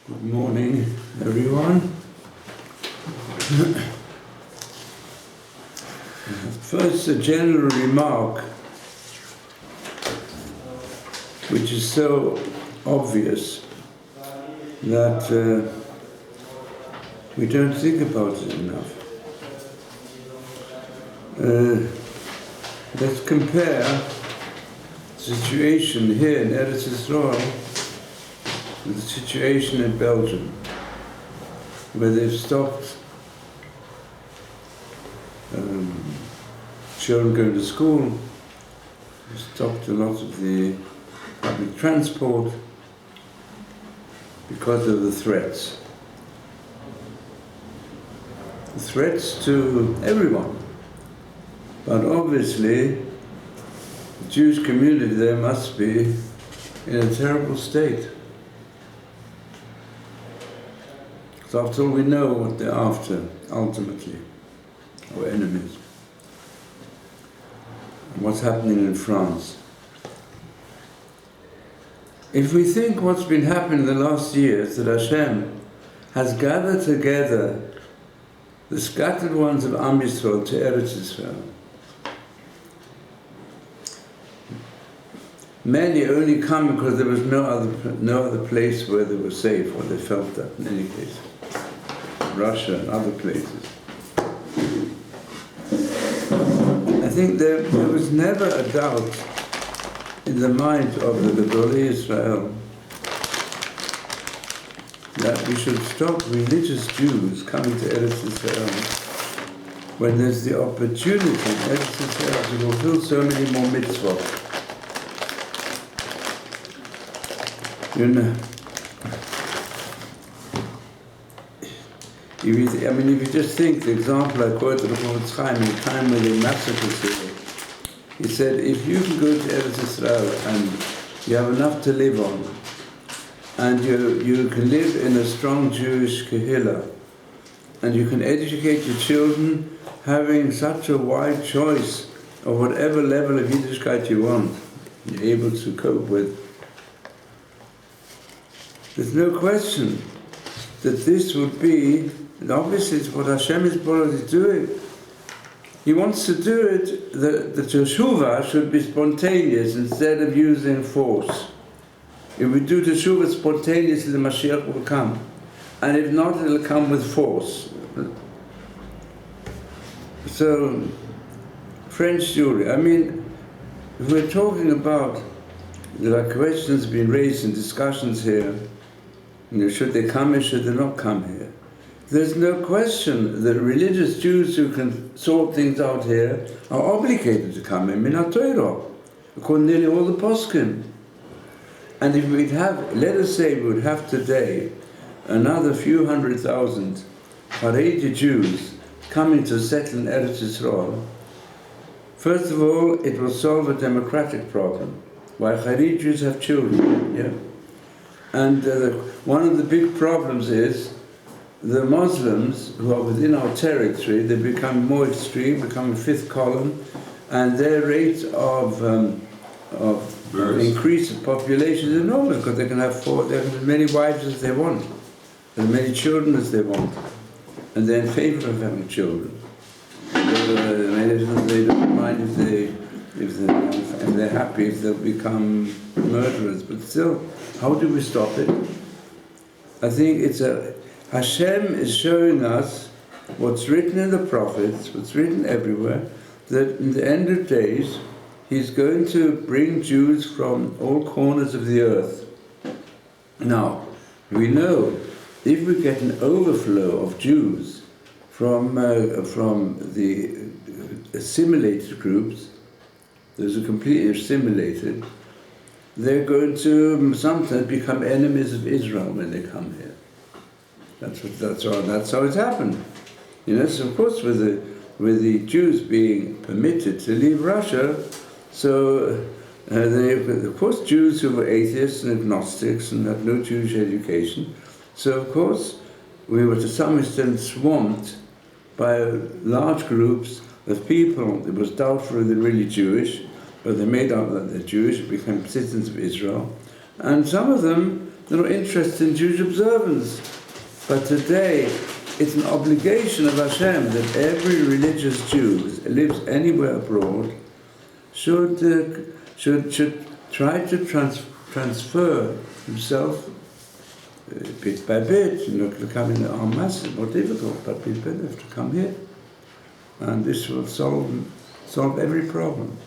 Good morning, everyone. First, a general remark, which is so obvious that we don't think about it enough. Let's compare the situation here in Eretz Yisrael with the situation in Belgium, where they've stopped children going to school, they've stopped a lot of the public transport because of the threats. The threats to everyone. But obviously, the Jewish community there must be in a terrible state. So after all, we know what they're after, ultimately, our enemies. And what's happening in France. If we think what's been happening in the last years, that Hashem has gathered together the scattered ones of Am Yisrael to Eretz Yisrael. Many only come because there was no other place where they were safe, or they felt that in any case. Russia and other places. I think there was never a doubt in the mind of the Gedolei Israel that we should stop religious Jews coming to Eretz Yisrael when there's the opportunity in Eretz Yisrael to fulfill so many more mitzvot. You know, if you just think, the example I quoted of Prophet Chaim in the time when they massacred Syria, he said, if you can go to Eretz Yisrael and you have enough to live on, and you can live in a strong Jewish kehillah, and you can educate your children having such a wide choice of whatever level of Yiddishkeit you want, you're able to cope with. There's no question that this would be, and obviously it's what Hashem is already doing. He wants to do it, the teshuvah should be spontaneous instead of using force. If we do teshuvah spontaneously, the Mashiach will come. And if not, it'll come with force. So, French Jewry, if we're talking about, there are questions being raised in discussions here, should they come here, should they not come here? There's no question that religious Jews who can sort things out here are obligated to come in Minat Torah, according to nearly all the poskim. And if we'd have, let us say we would have today another few 100,000 Haredi Jews coming to settle in Eretz Yisrael, first of all, it will solve a democratic problem. Why Haredi Jews have children, yeah? And one of the big problems is the Muslims who are within our territory, they become more extreme, become a fifth column, and their rate of increase of population is enormous because they can have as many wives as they want, as many children as they want, and they're in favor of having children. They don't mind if they're happy, if they'll become murderers, but still, how do we stop it? I think Hashem is showing us what's written in the prophets, what's written everywhere, that in the end of days, He's going to bring Jews from all corners of the earth. Now, we know if we get an overflow of Jews from the assimilated groups, those are completely assimilated, they're going to sometimes become enemies of Israel when they come here. That's how it's happened. So of course with the Jews being permitted to leave Russia, so of course Jews who were atheists and agnostics and had no Jewish education, so of course we were to some extent swamped by large groups of people. It was doubtful if they're really Jewish, but they made out that they're Jewish, became citizens of Israel, and some of them they're not interested in Jewish observance. But today, it's an obligation of Hashem that every religious Jew who lives anywhere abroad should try to transfer himself bit by bit, to come in en masse, more difficult, but people have to come here. And this will solve every problem.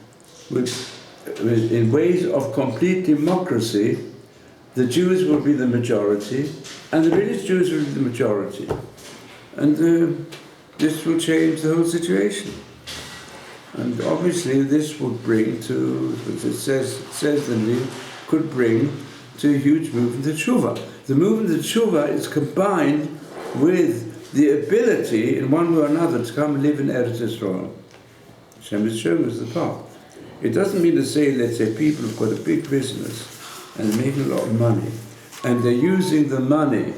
In ways of complete democracy, the Jews will be the majority, and the religious Jews will be the majority. And this will change the whole situation. And obviously this would bring to, as it says in the, could bring to a huge movement of Tshuva. The movement of Tshuva is combined with the ability, in one way or another, to come and live in Eretz Yisrael. Hashem is showing us the path. It doesn't mean to say, let's say, people have got a big business and they're making a lot of money, and they're using the money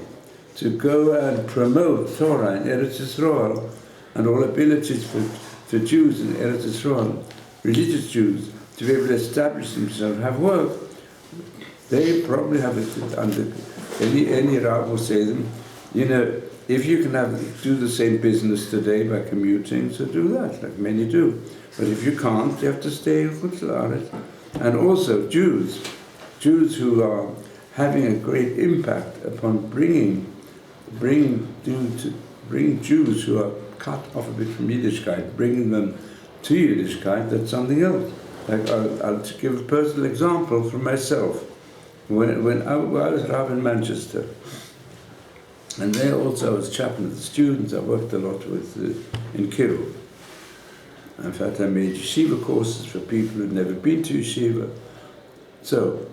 to go and promote Torah in Eretz Yisrael and all abilities for Jews in Eretz Yisrael, religious Jews, to be able to establish themselves, have work. They probably have it under, any Rav will say to them, if you can do the same business today by commuting, so do that, like many do. But if you can't, you have to stay in Chutz La'aretz. And also Jews who are having a great impact upon bringing Jews who are cut off a bit from Yiddishkeit, bringing them to Yiddishkeit, that's something else. Like I'll give a personal example from myself. When I was Rav in Manchester, and there also I was chaplain of the students, I worked a lot with in Kiruv. In fact, I made yeshiva courses for people who'd never been to yeshiva. So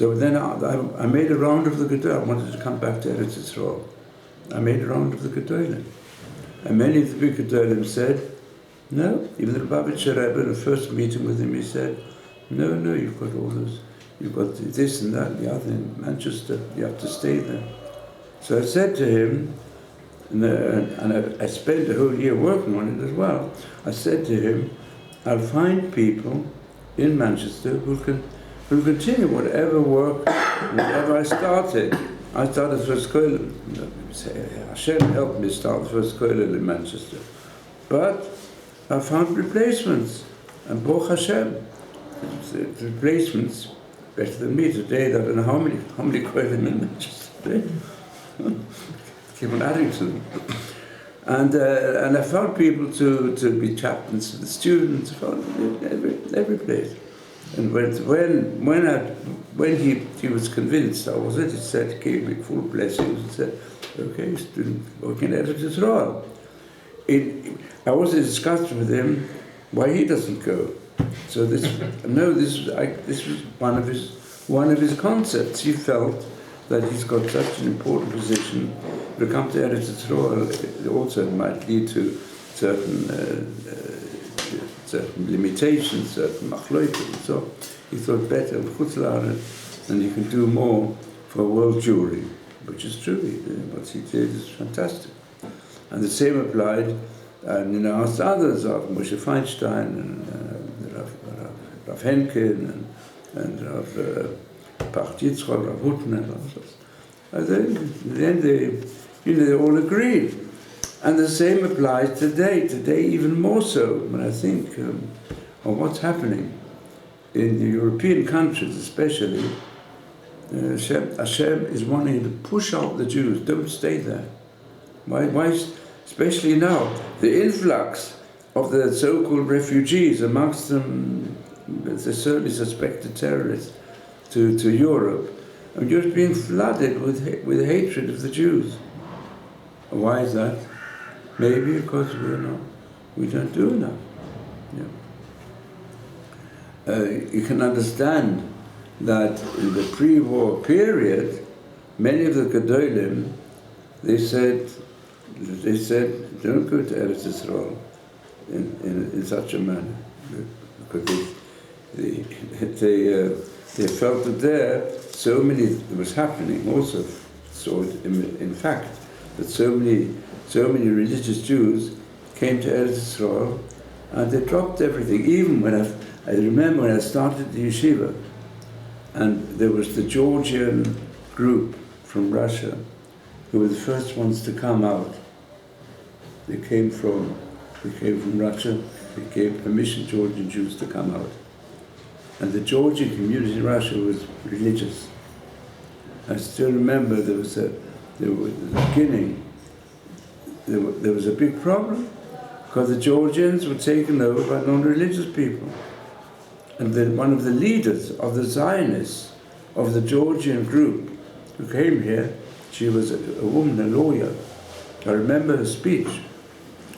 then I made a round of the Gedolim. I wanted to come back to Eretz Yisrael. I made a round of the Gedolim. And many of the big Gedolim said, no. Even the Lubavitcher Rebbe, in the first meeting with him, he said, no, you've got all those, you've got this and that and the other in Manchester, you have to stay there. So I said to him, and I spent a whole year working on it as well, I said to him, I'll find people in Manchester who continue whatever work, whatever I started. I started first kollel. Hashem helped me start the first kollel in Manchester. But I found replacements, and Baruch Hashem, the replacements better than me today. I don't know how many kollel in Manchester today. Keep on adding to them. And I found people to be chaplains to the students, found every place. And when he was convinced I was it, he said, he gave me full blessings and said, okay, student working at Eretz Yisrael. I was in discussion with him why he doesn't go. So this was one of his concepts. He felt that he's got such an important position. To come to Eretz Yisrael, it also might lead to certain limitations, certain machloikim. So he thought better of Chutz La'aretz, and he can do more for world Jewry, which is true. What he did is fantastic. And the same applied, and asked others, of Moshe Feinstein, and Rav Henkin, and Rav Pacht Yitzchak, Rav Hutten, and others. And then they all agreed. And the same applies today even more so, when I think of what's happening in the European countries especially. Hashem is wanting to push out the Jews, don't stay there. Why especially now, the influx of the so-called refugees, amongst them the certainly suspected terrorists, to Europe, and just being flooded with hatred of the Jews. Why is that? Maybe because we don't do enough. You can understand that in the pre-war period, many of the Gedolim, they said, don't go to Eretz Yisrael in such a manner, because they felt that there so many, it was happening also, so in fact, that so many religious Jews came to Eretz Yisrael and they dropped everything. Even when I remember when I started the yeshiva, and there was the Georgian group from Russia who were the first ones to come out. They came from Russia. They gave permission to Georgian Jews to come out. And the Georgian community in Russia was religious. I still remember there was at the beginning, there was a big problem because the Georgians were taken over by non-religious people. And then one of the leaders of the Zionists, of the Georgian group who came here, she was a woman, a lawyer. I remember her speech.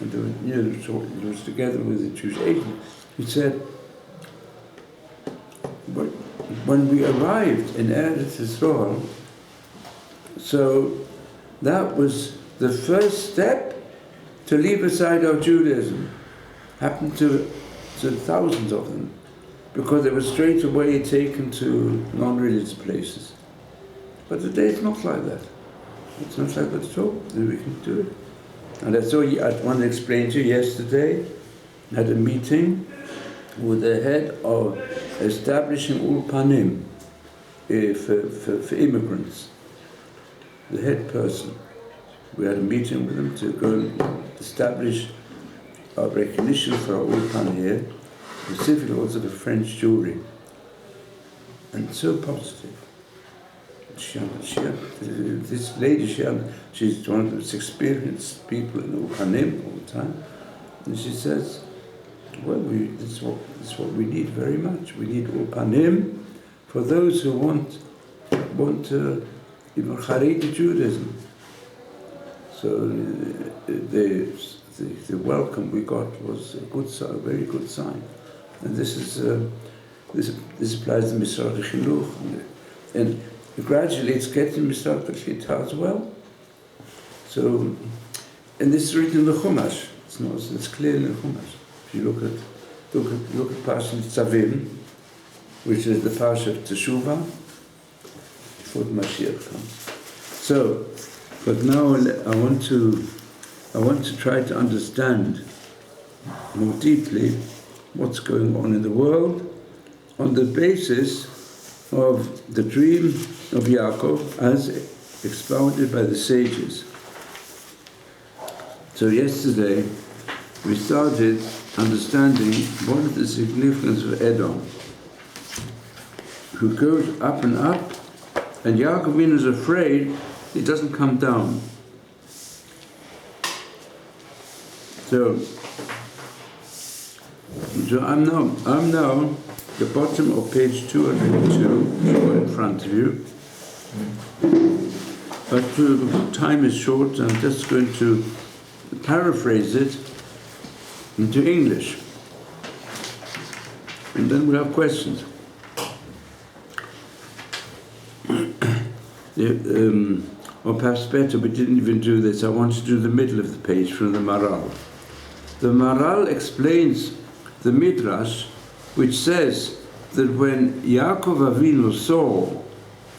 And it was together with the Jewish agent. He said, when we arrived in Eretz Yisrael, so that was the first step to leave aside our Judaism. Happened to thousands of them, because they were straight away taken to non-religious places. But today it's not like that. It's not like that at all. We can do it. And I want to explain to you yesterday, I had a meeting with the head of establishing Ulpanim for immigrants, the head person. We had a meeting with them to go and establish our recognition for our Ulpan here, specifically also the French Jewry. And so positive. This lady, she's one of the most experienced people in Ulpanim all the time. And she says, well, this is what we need very much. We need Ulpanim for those who want even Haredi Judaism. So the welcome we got was a very good sign. And this applies to Misrach Chinuch, and gradually it's getting Misrach Klita as well. So, and this is written in the Chumash. It's clear in the Chumash. If you look at Parshat Tzavim, which is the Parsha of Teshuvah, before the Mashiach comes. So, but now I want to try to understand more deeply what's going on in the world on the basis of the dream of Yaakov as expounded by the sages. So yesterday we started understanding what is the significance of Edom, who goes up and up, and Yaakov is afraid he doesn't come down. So I'm now the bottom of page 202 in front of you. But time is short, I'm just going to paraphrase it into English. And then we'll have questions. Or perhaps better, we didn't even do this. I want to do the middle of the page from the Maharal. The Maharal explains the Midrash, which says that when Yaakov Avinu saw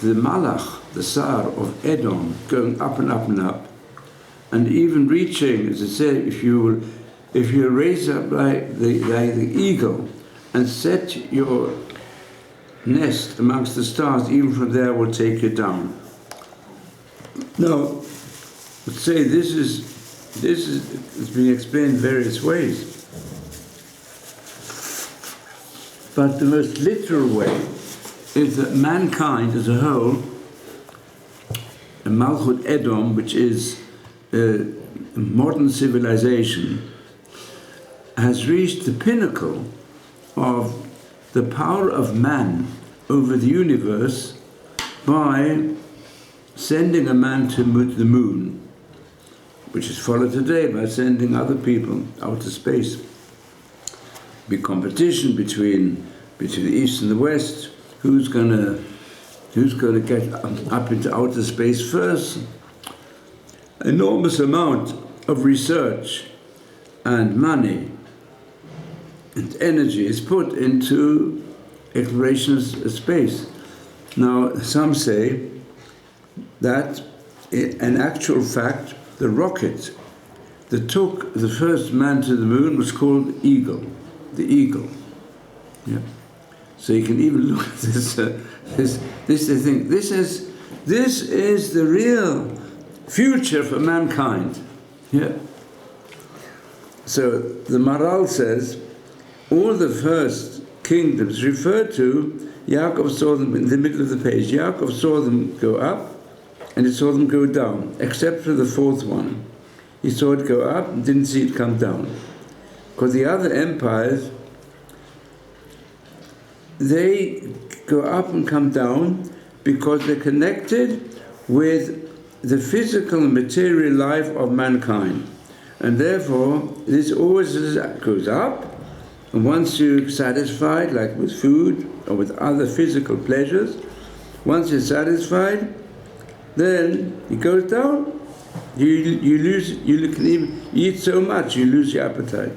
the Malach, the Sar of Edom, going up and up and up, and even reaching, as it said, if you raise up like the eagle and set your nest amongst the stars, even from there will take you down. Now, let's say this is being explained in various ways. But the most literal way is that mankind as a whole, and Malchut Edom, which is modern civilization, has reached the pinnacle of the power of man over the universe by sending a man to the moon, which is followed today by sending other people out to space. Big competition between the East and the West. Who's going to get up into outer space first? Enormous amount of research and money and energy is put into exploration of space. Now, some say that in actual fact, the rocket that took the first man to the moon was called Eagle. The eagle. Yeah. So you can even look at this. They think this This is the real future for mankind. Yeah. So the Maharal says, all the first kingdoms referred to, Yaakov saw them in the middle of the page. Yaakov saw them go up and he saw them go down, except for the fourth one. He saw it go up and didn't see it come down. Because the other empires, they go up and come down because they're connected with the physical and material life of mankind. And therefore, this always goes up, and once you're satisfied, like with food or with other physical pleasures, once you're satisfied, then it goes down. You can even eat so much, you lose your appetite.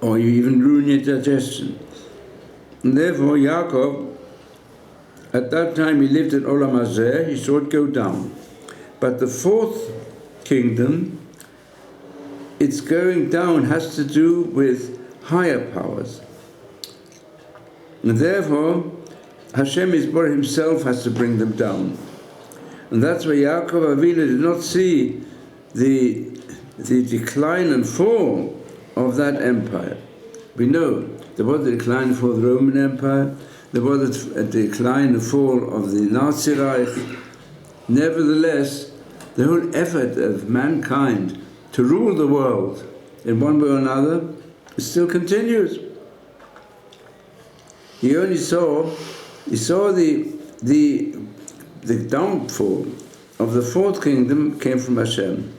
Or you even ruin your digestion. And therefore, Yaakov, at that time he lived in Olam Hazeh, he saw it go down. But the fourth kingdom, its going down has to do with higher powers. And therefore, Hashem Yisborach himself has to bring them down. And that's why Yaakov Avinu did not see the decline and fall of that empire. We know there was a decline and fall of the Roman Empire, there was a decline and fall of the Nazi Reich. Nevertheless, the whole effort of mankind to rule the world in one way or another still continues. He only saw the downfall of the fourth kingdom came from Hashem.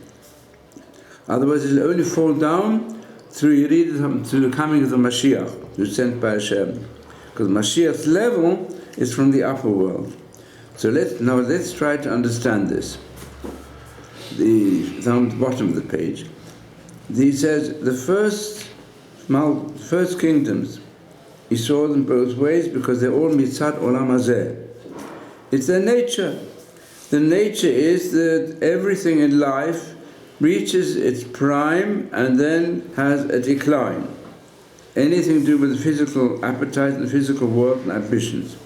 Otherwise, it'll only fall down through the coming of the Mashiach, who's sent by Hashem. Because Mashiach's level is from the upper world. So let's try to understand this. Down at the bottom of the page, he says the first kingdoms, he saw them both ways because they're all mitzat olam hazeh. It's their nature. The nature is that everything in life reaches its prime and then has a decline. Anything to do with the physical appetite and the physical work and ambitions.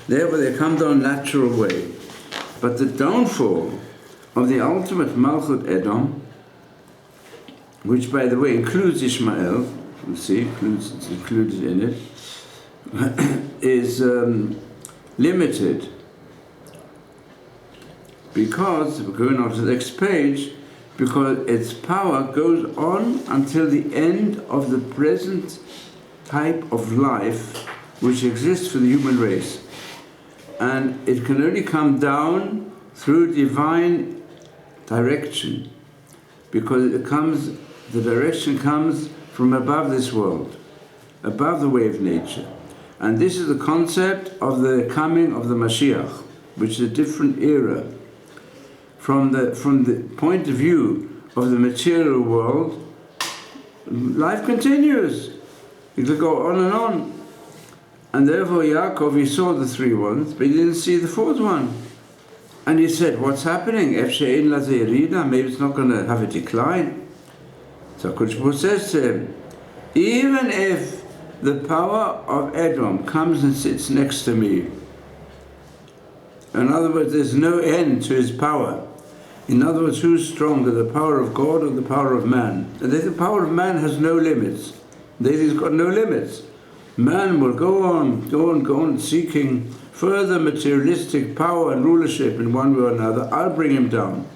Therefore they come down natural way. But the downfall of the ultimate Malchut Edom, which by the way includes Ishmael, you see, it's included in it, is limited. Because, we're going on to the next page, because its power goes on until the end of the present type of life which exists for the human race. And it can only come down through divine direction, because the direction comes from above this world, above the way of nature. And this is the concept of the coming of the Mashiach, which is a different era. From the point of view of the material world, life continues. It will go on and on. And therefore Yaakov, he saw the three ones, but he didn't see the fourth one. And he said, what's happening? Maybe it's not going to have a decline. So HaKadosh Baruch Hu says to him, even if the power of Edom comes and sits next to me, in other words, there's no end to his power. In other words, who's stronger, the power of God or the power of man? And the power of man has no limits. He's got no limits. Man will go on seeking further materialistic power and rulership in one way or another. I'll bring him down.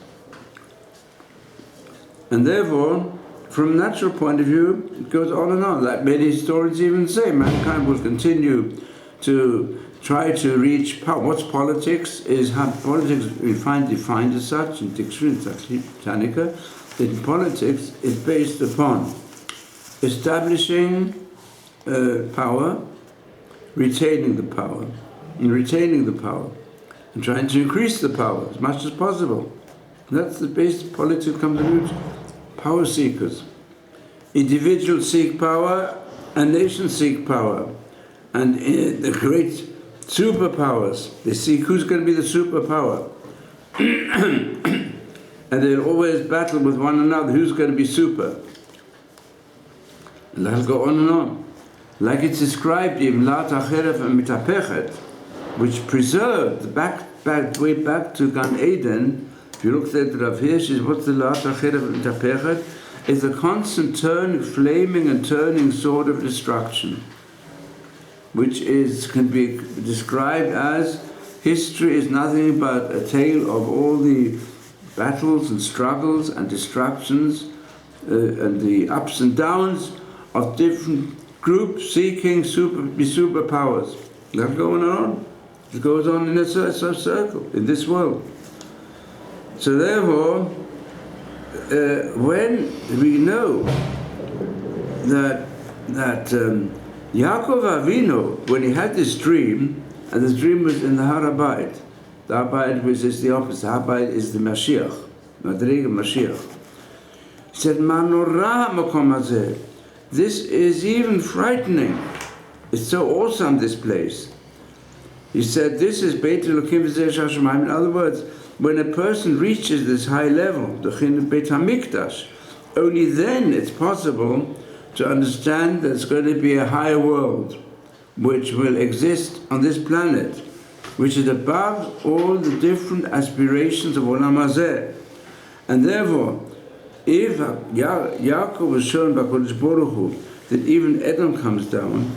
And therefore, from a natural point of view, it goes on and on. Like many historians even say, mankind will continue to try to reach power. What's politics? Is how politics we find defined as such in dictionary, Tanika, that politics is based upon establishing power, retaining the power, and trying to increase the power as much as possible. That's the basic politics comes to root. Power seekers. Individuals seek power and nations seek power. And the great superpowers, they seek who's going to be the superpower. And they'll always battle with one another, who's going to be super. And that'll go on and on. like it's described in Lat HaCheref and Mitapechet, which preserved the way back to Gan Eden. If you look at Rav Hirsch, what's the Lat HaCheref and Mitapechet? It's a constant flaming and turning sword of destruction, which can be described as history is nothing but a tale of all the battles and struggles and destructions and the ups and downs of different groups seeking be superpowers. That's going on. It goes on in a circle in this world. So therefore, when we know that Yaakov Avinu, when he had this dream, and this dream was in the Har HaBayit. The Har HaBayit is the opposite. The Har HaBayit is the Mashiach, Madrega Mashiach. He said, "Manora hamakom hazeh." This is even frightening. It's so awesome, this place. He said, "This is Beit Elokim v'zeh Shashamayim." In other words, when a person reaches this high level, the Chin of Beit HaMikdash, only then it's possible to understand there's going to be a higher world which will exist on this planet, which is above all the different aspirations of Olam Hazeh. And therefore, if Yaakov was shown by Kodesh Baruch Hu that even Edom comes down,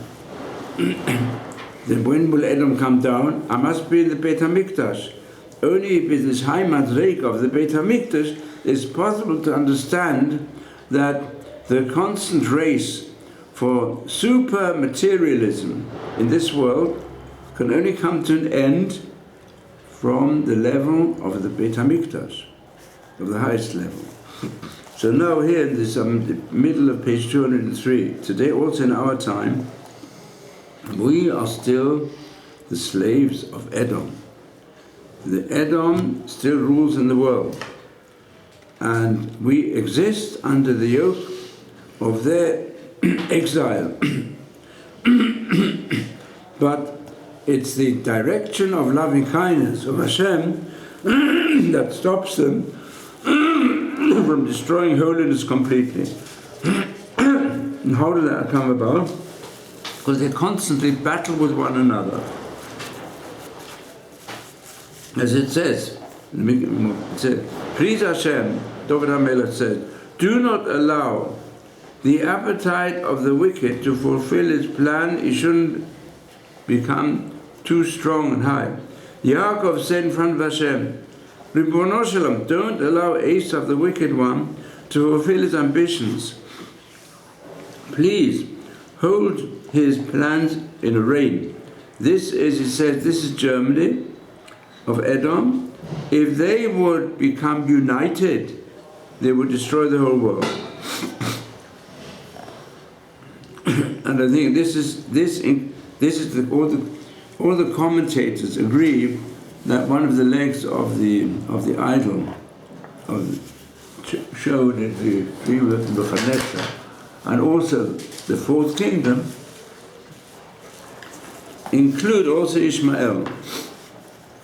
then when will Edom come down? I must be in the Beit HaMikdash. Only if in this high madrega of the Beit HaMikdash it's possible to understand that the constant race for super materialism in this world can only come to an end from the level of the Beit HaMikdash, of the highest level. So now here in this the middle of page 203, today also in our time, we are still the slaves of Edom. The Edom still rules in the world, and we exist under the yoke of their exile. But it's the direction of loving kindness of Hashem that stops them from destroying holiness completely. And how did that come about? Because they constantly battle with one another. As it says, Please Hashem, David HaMelech said, do not allow the appetite of the wicked to fulfill its plan. It shouldn't become too strong and high. Yaakov said in front of Hashem, Ribono Shalom, don't allow Esav, the wicked one, to fulfill his ambitions. Please hold his plans in a rein. This is, he says, this is Germany of Edom. If they would become united, they would destroy the whole world. And I think all the commentators agree that one of the legs of the idol shown in the dream of Nebuchadnezzar, and also the fourth kingdom, include also Ishmael.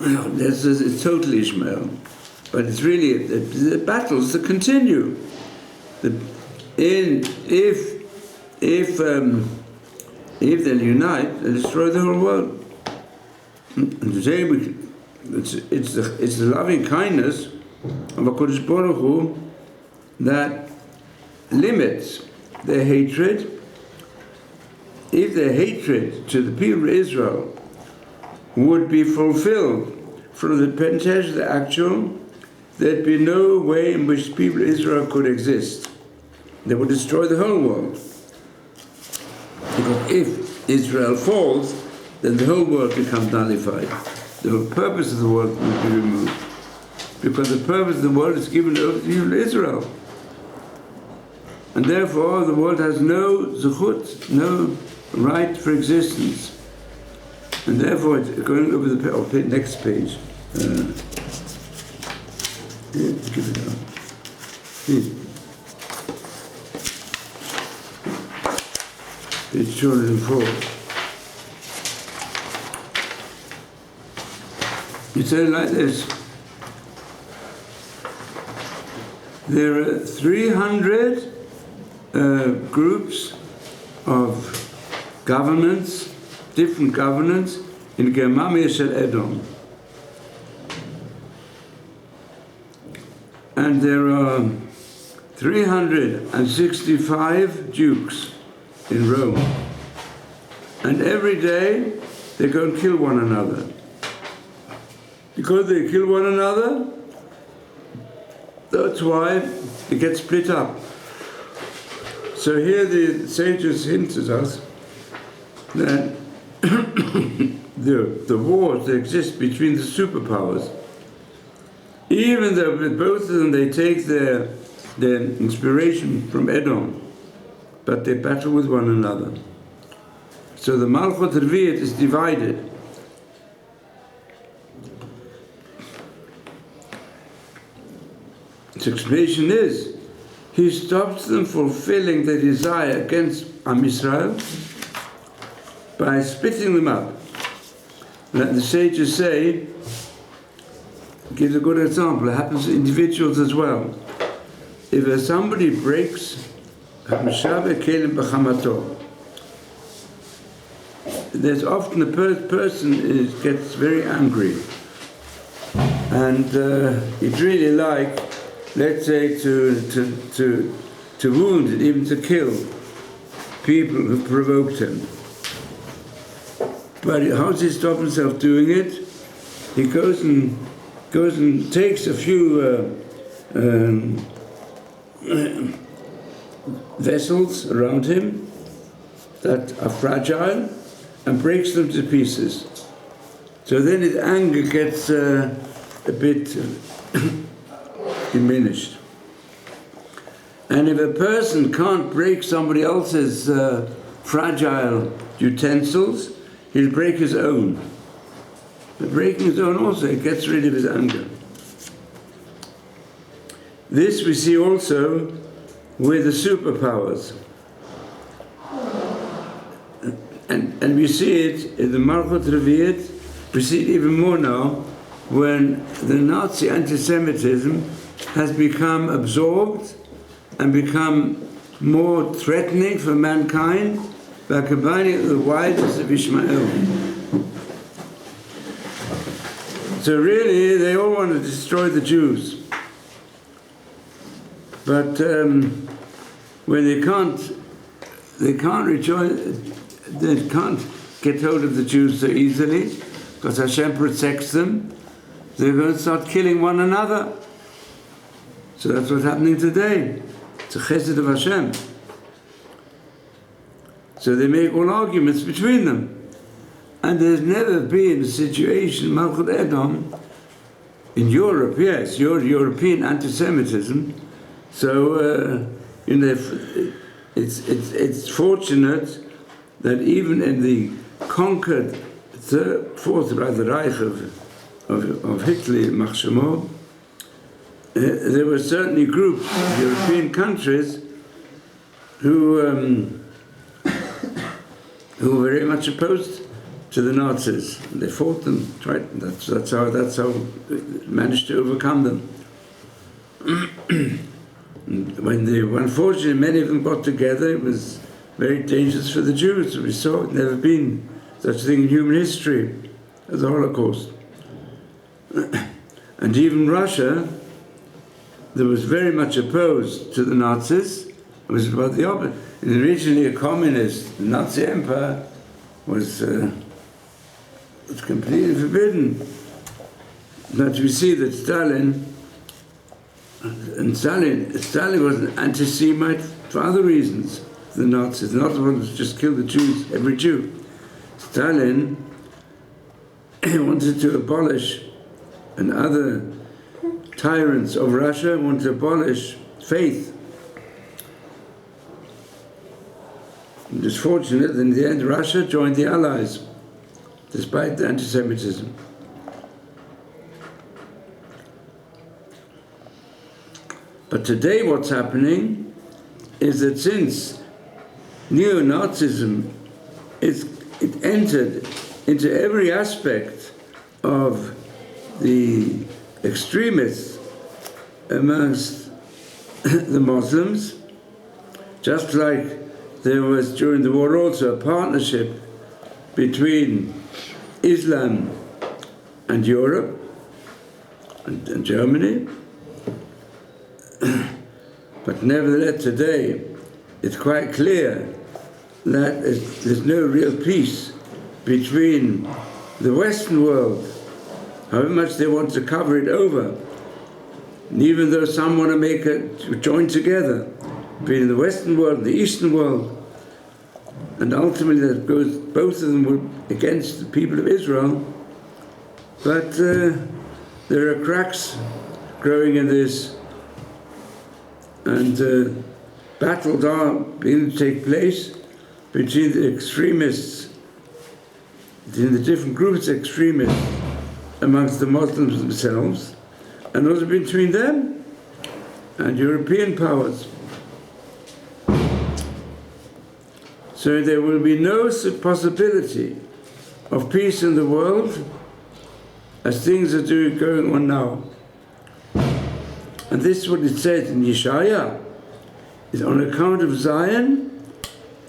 It's totally Ishmael, but it's really the battles that continue. If they'll unite, they'll destroy the whole world. And today it's the loving kindness of HaKadosh Baruch Hu that limits their hatred. If their hatred to the people of Israel would be fulfilled from the potential to the actual, there'd be no way in which people of Israel could exist. They would destroy the whole world. Because if Israel falls, then the whole world becomes nullified. The whole purpose of the world will be removed. Because the purpose of the world is given over to the people of Israel. And therefore the world has no zuchut, no right for existence. And therefore, it's going over the next page. Give it up. Please. Page 204. It says like this. There are 300 groups of governance, different governance in Germania shel Edom. And there are 365 dukes in Rome. And every day they go and kill one another. Because they kill one another, that's why it gets split up. So here the sages hint at us that the wars that exist between the superpowers, even though with both of them they take their inspiration from Edom, but they battle with one another. So the Malchut Revi'it is divided. Its explanation is, he stops them fulfilling their desire against Am Yisrael by splitting them up. Like the sages say, gives a good example, it happens to individuals as well. If somebody breaks there's often a person gets very angry, and he'd really like, let's say, to wound and even to kill people who provoked him. But how does he stop himself doing it? He goes and takes a few vessels around him that are fragile and breaks them to pieces. So then his anger gets a bit diminished. And if a person can't break somebody else's fragile utensils, he'll break his own. But breaking his own also, it gets rid of his anger. This we see also with the superpowers. And we see it in the Malchut Revi'it, we see it even more now, when the Nazi anti-Semitism has become absorbed and become more threatening for mankind by combining the wives of Ishmael. So really, they all want to destroy the Jews. But when they can't get hold of the Jews so easily, because Hashem protects them, they're going to start killing one another. So that's what's happening today. It's a chesed of Hashem. So they make all arguments between them. And there's never been a situation, Malchut Edom, in Europe, yes, European anti-Semitism. So, it's fortunate that even in the conquered Fourth Reich of Hitler, Mach Shemo, there were certainly groups of European countries who were very much opposed to the Nazis. They fought them, tried. That's how managed to overcome them. Unfortunately, many of them got together, it was very dangerous for the Jews. We saw it, never been such a thing in human history as the Holocaust. And even Russia, that was very much opposed to the Nazis, it was about the opposite. And originally a communist, the Nazi Empire was completely forbidden. But we see that Stalin was an anti-Semite for other reasons. The Nazis, not the ones who just killed the Jews, every Jew. Stalin wanted to abolish, and other tyrants of Russia wanted to abolish faith. It was fortunate that in the end Russia joined the Allies, despite the anti-Semitism. But today what's happening is that since neo-Nazism it entered into every aspect of the extremists amongst the Muslims, just like there was during the war also a partnership between Islam and Europe and Germany. But nevertheless today it's quite clear that there's no real peace between the Western world, however much they want to cover it over. And even though some want to make it join together between the Western world and the Eastern world, and ultimately that goes, both of them were against the people of Israel. But there are cracks growing in this, and battles are beginning to take place between the extremists, between the different groups of extremists amongst the Muslims themselves, and also between them and European powers. So there will be no possibility of peace in the world as things are going on now. And this is what it says in Yeshaya, is on account of Zion,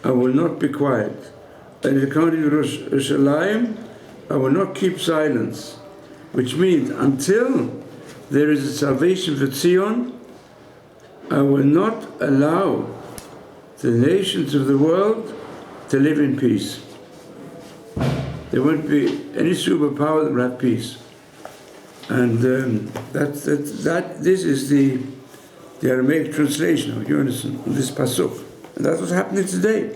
I will not be quiet. And on account of Yerushalayim, I will not keep silence. Which means until there is a salvation for Zion, I will not allow the nations of the world to live in peace. There won't be any superpower that will have peace. And this is the Aramaic translation of Unison of this pasuk. And that's what's happening today.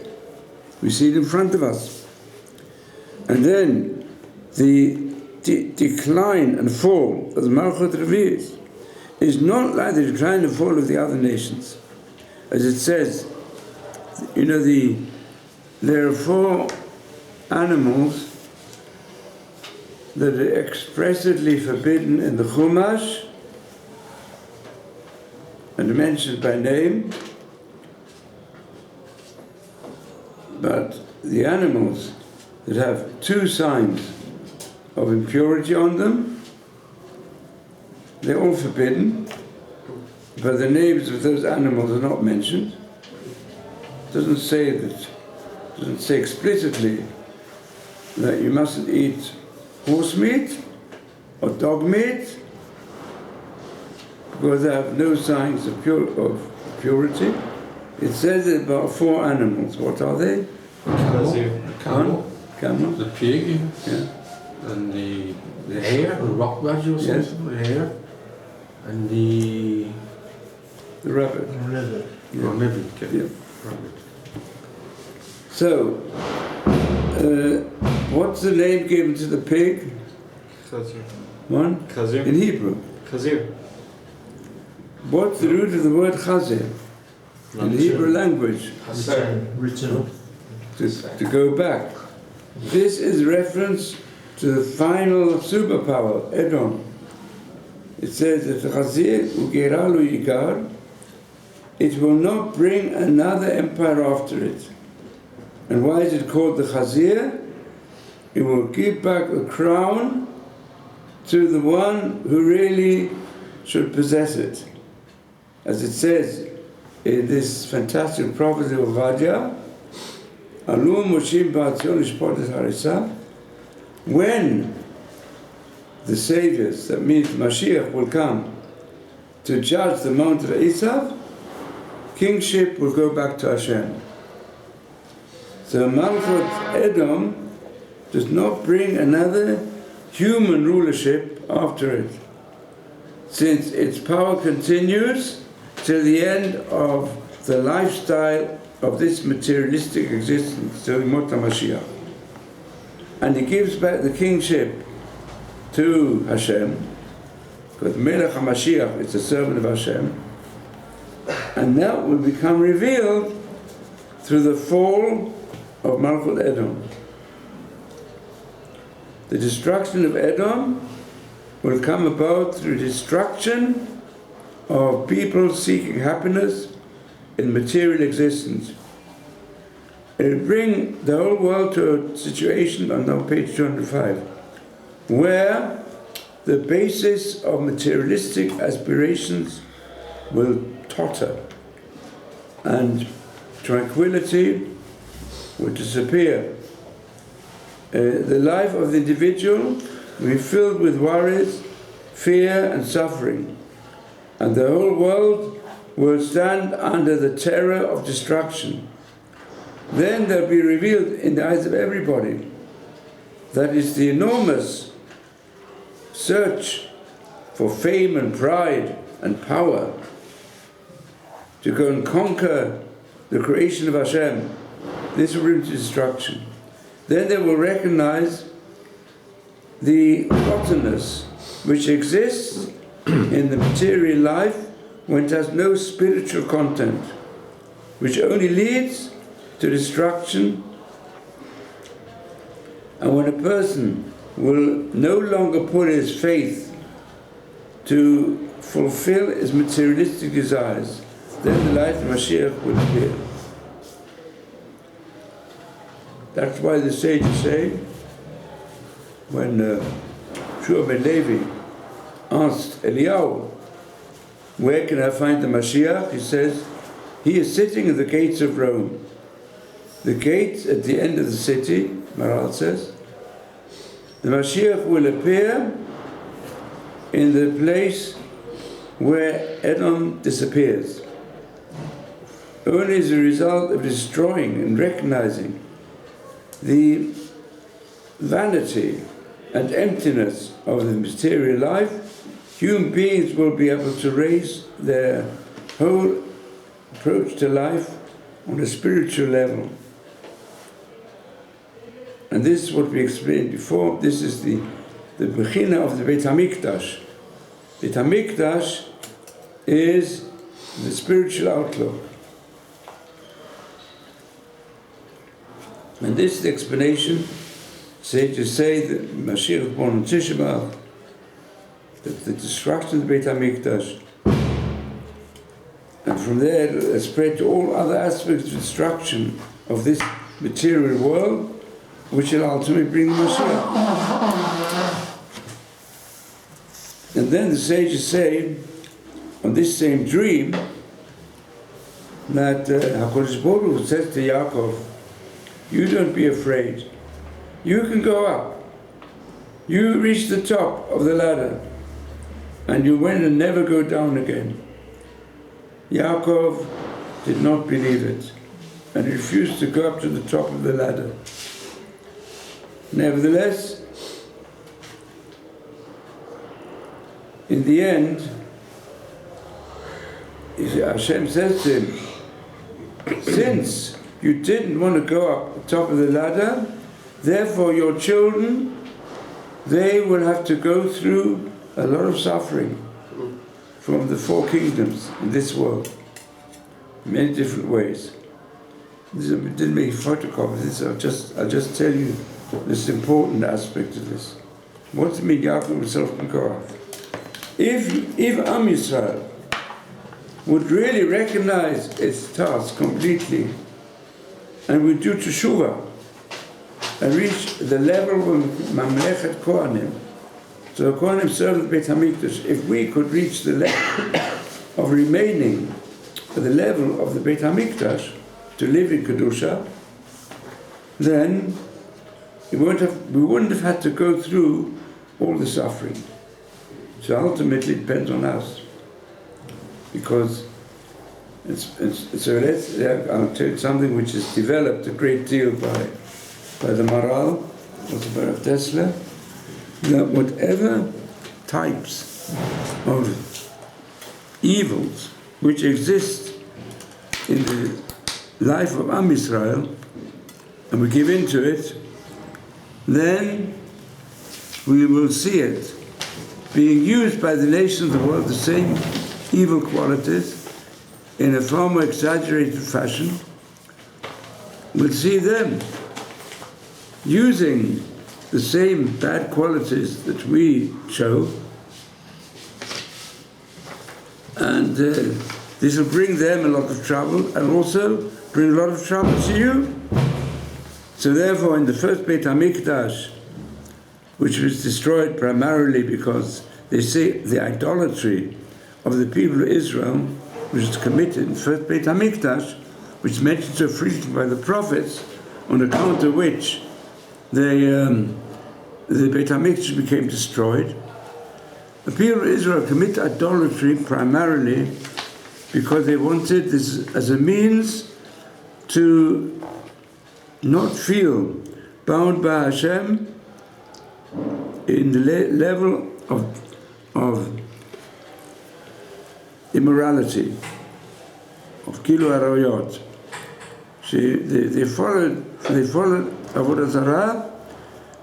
We see it in front of us. And then the decline and fall of the Malchut Revi'is is not like the decline and fall of the other nations. As it says, there are 4 animals that are expressly forbidden in the Chumash and mentioned by name, but the animals that have 2 signs of impurity on them, they're all forbidden, but the names of those animals are not mentioned. It doesn't say explicitly that you mustn't eat horse meat or dog meat because they have no signs of purity. It says it about 4 animals. What are they? Camel. The pig. Yeah. And the hare, the rock badger or something. Yes. The hare. And the rabbit. Rabbit. Yeah. Rabbit. Okay. Yeah. Rabbit. So, what's the name given to the pig? Khazir. One? Khazir. In Hebrew. Khazir. What's the root of the word chazir? In the Hebrew language. Return. To go back. This is reference to the final superpower, Edom. It says that chazir ugeralu yigar, it will not bring another empire after it. And why is it called the chazir? It will give back the crown to the one who really should possess it. As it says in this fantastic prophecy of Vadia, when the saviors, that means Mashiach, will come to judge the Mount of Esav, kingship will go back to Hashem. So Malchut Edom does not bring another human rulership after it, since its power continues till the end of the lifestyle of this materialistic existence, till Mot HaMashiach. And he gives back the kingship to Hashem, because Melech HaMashiach is a servant of Hashem, and that will become revealed through the fall of Malchut Edom. The destruction of Edom will come about through destruction of people seeking happiness in material existence. It will bring the whole world to a situation, on page 205, where the basis of materialistic aspirations will totter, and tranquility will disappear. The life of the individual will be filled with worries, fear and suffering, and the whole world will stand under the terror of destruction. Then they'll be revealed in the eyes of everybody. That is the enormous search for fame and pride and power, to go and conquer the creation of Hashem. This will bring to destruction. Then they will recognize the rottenness which exists in the material life when it has no spiritual content, which only leads to destruction. And when a person will no longer put his faith to fulfill his materialistic desires, then the light of Mashiach will appear. That's why the sages say, when Shua ben Levi asked Eliyahu, where can I find the Mashiach? He says, he is sitting at the gates of Rome. The gates at the end of the city, Maharal says, the Mashiach will appear in the place where Edom disappears. Only as a result of destroying and recognizing the vanity and emptiness of the material life, human beings will be able to raise their whole approach to life on a spiritual level. And this is what we explained before. This is the Bechina of the Beit HaMikdash. Beit HaMikdash is the spiritual outlook. And this is the explanation. Sages say that Mashiach was born on Tisha B'Av, that the destruction of the Beit HaMikdash, and from there it spread to all other aspects of destruction of this material world, which will ultimately bring the Mashiach. And then the sages say, on this same dream, that HaKadosh Baruch Hu says to Yaakov, you don't be afraid. You can go up. You reach the top of the ladder, and you win and never go down again. Yaakov did not believe it, and refused to go up to the top of the ladder. Nevertheless, in the end, Hashem says to him, since you didn't want to go up the top of the ladder, therefore your children, they will have to go through a lot of suffering from the four kingdoms in this world, in many different ways. I didn't make a photocopy of this, I'll just tell you this important aspect of this. What does it mean Yaakov himself can go up? If Am Yisrael would really recognize its task completely, and would do teshuvah, and reach the level of Mamlechet Kohanim, so the Kohanim serve the Beit HaMikdash, if we could reach the level of remaining at the level of the Beit HaMikdash, to live in Kedusha, then we wouldn't have had to go through all the suffering. So ultimately it depends on us. Because I'll tell you something which is developed a great deal by the Maharal, also by Dessler, that whatever types of evils which exist in the life of Am Yisrael, and we give in to it, then we will see it being used by the nations of the world, the same evil qualities, in a far more exaggerated fashion. We'll see them using the same bad qualities that we show, and this will bring them a lot of trouble, and also bring a lot of trouble to you. So therefore, in the first Beit HaMikdash, which was destroyed primarily because they say the idolatry of the people of Israel, which was committed in the first Beit HaMikdash, which is mentioned so frequently by the prophets, on account of which the Beit HaMikdash became destroyed. The people of Israel commit idolatry primarily because they wanted this as a means to not feel bound by Hashem in the level of immorality, of Kilu Arayot. They followed Avodah Zarah,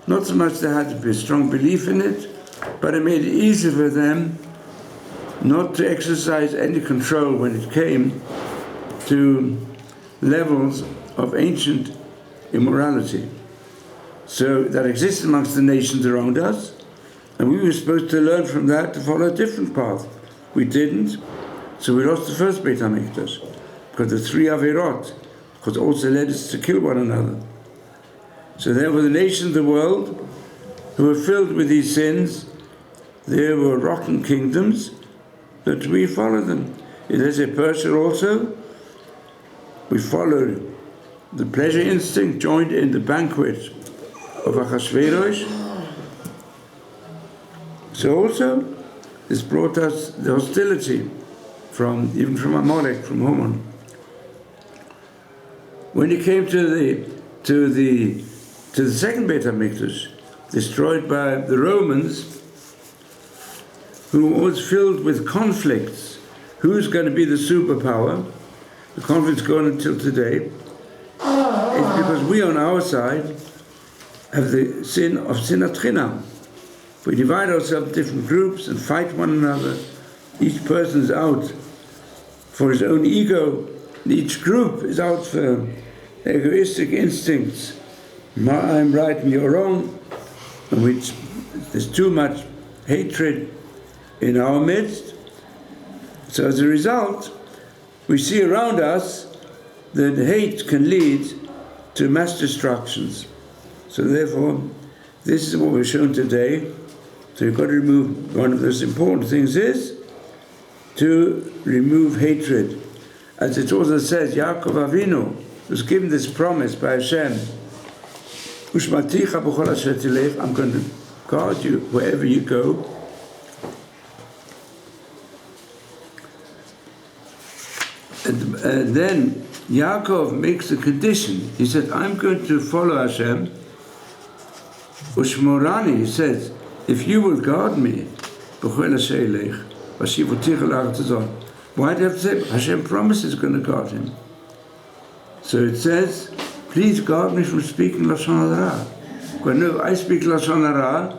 not so much they had to be a strong belief in it, but it made it easy for them not to exercise any control when it came to levels of ancient immorality. So that exists amongst the nations around us, and we were supposed to learn from that to follow a different path. We didn't, so we lost the first Beit HaMikdash, because the three Averot, because also led us to kill one another. So there were the nations of the world who were filled with these sins. There were rotten kingdoms, but we followed them. It is a Persia also. We followed the pleasure instinct, joined in the banquet of Achashverosh. So also, this brought us the hostility even from Amalek, from Haman. When it came to the second Beit HaMikdash, destroyed by the Romans, who was filled with conflicts. Who's going to be the superpower? The conflict's going until today. It's because we on our side have the sin of Sinat Chinam. We divide ourselves into different groups and fight one another. Each person is out for his own ego. Each group is out for egoistic instincts. I'm right and you're wrong. In which there's too much hatred in our midst. So as a result, we see around us that hate can lead to mass destructions. So therefore, this is what we're shown today. So you've got to remove, one of those important things is to remove hatred. As it also says, Yaakov Avinu was given this promise by Hashem, Ushmaticha b'chol asher tilech, I'm going to guard you wherever you go. And then Yaakov makes a condition. He said, I'm going to follow Hashem. Ushmorani, he says, if you will guard me, why do you have to say, Hashem promises going to guard him. So it says, please guard me from speaking Lashon Hara. When no, I speak Lashon Hara,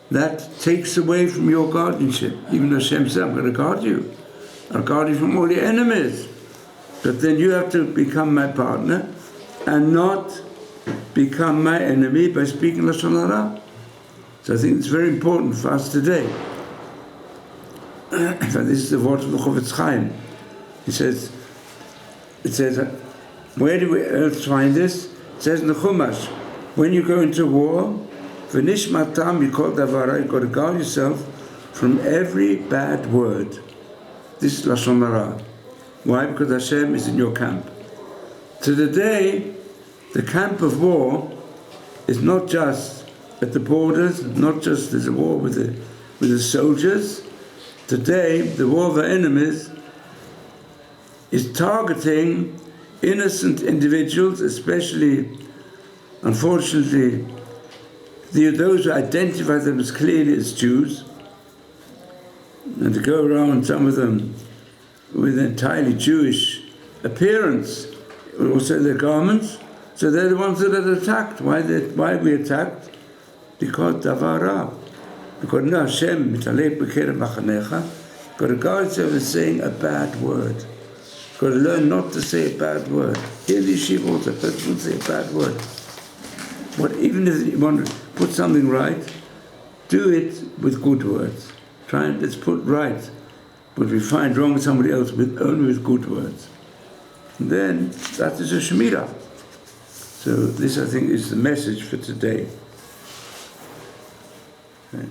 that takes away from your guardianship. Even though Hashem said, I'm going to guard you. I'll guard you from all your enemies. But then you have to become my partner and not become my enemy by speaking Lashon Hara. So I think it's very important for us today. In fact, this is the word of the Chofetz Chaim. It says, where do we find this? It says in the Chumash, when you go into war, v'nishmatam yikol davara, you've got to guard yourself from every bad word. This is Lashon Hara. Why? Because Hashem is in your camp. To today, the camp of war is not just at the borders, not just there's a war with the soldiers. Today, the war of our enemies is targeting innocent individuals, especially, unfortunately, those who identify them as clearly as Jews, and to go around, some of them with entirely Jewish appearance, also their garments. So they're the ones that are attacked. Why are we attacked? Because Davara. Because no Hashem mitalek b'kerem machanecha. Got to guard yourself as saying a bad word. Got to learn not to say a bad word. Here in the yeshiva also, a person would say a bad word. But even if you want to put something right, do it with good words. Try and let's put right what we find wrong with somebody else only with good words. And then that is a Shemirah. So this, I think, is the message for today. Okay.